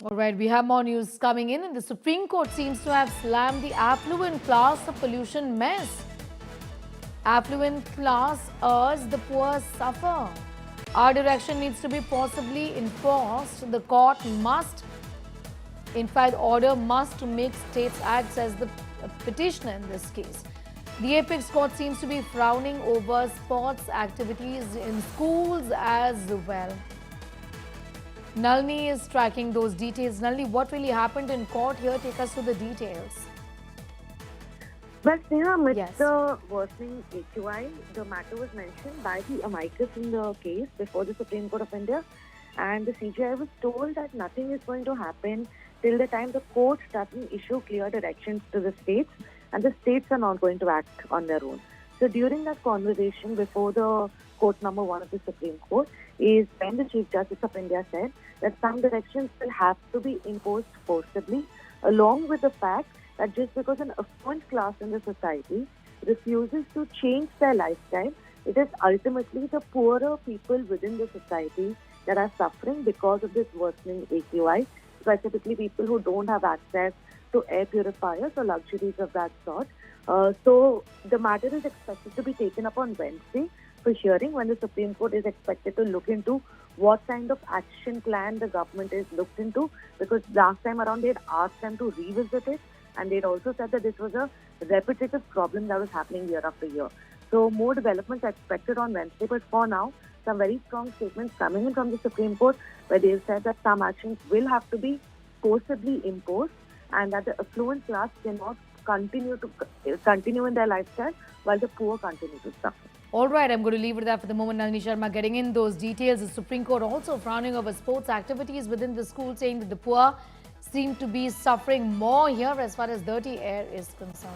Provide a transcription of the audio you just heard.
All right, we have more news coming in, and the Supreme Court seems to have slammed the affluent class of pollution mess. Affluent class urged the poor suffer. Our direction needs to be forcibly enforced. The court must, in fact, order must to make states act, says the petitioner in this case. The apex court seems to be frowning over sports activities in schools as well. Nalini is tracking those details. Nalini, what really happened in court here? Take us through the details. Well, Sneha, amidst Yes. the worsening AQI, the matter was mentioned by the amicus in the case before the Supreme Court of India, and the CJI was told that nothing is going to happen till the time the court doesn't issue clear directions to the states, and the states are not going to act on their own. So during that conversation before the court number 1 of the Supreme Court is when the Chief Justice of India said that some directions will have to be imposed forcibly, along with the fact that just because an affluent class in the society refuses to change their lifestyle, it is ultimately the poorer people within the society that are suffering because of this worsening AQI, specifically people who don't have access to air purifiers or luxuries of that sort. So the matter is expected to be taken up on Wednesday for hearing, when the Supreme Court is expected to look into what kind of action plan the government is looked into, because last time around they had asked them to revisit it, and they'd also said that this was a repetitive problem that was happening year after year. So more developments are expected on Wednesday, but for now, some very strong statements coming in from the Supreme Court, where they've said that some actions will have to be forcibly imposed, and that the affluent class cannot continue in their lifestyle while the poor continue to suffer. All right, I'm going to leave it there for the moment. Nalini Sharma getting in those details. The Supreme Court also frowning over sports activities within the school, saying that the poor seem to be suffering more here as far as dirty air is concerned.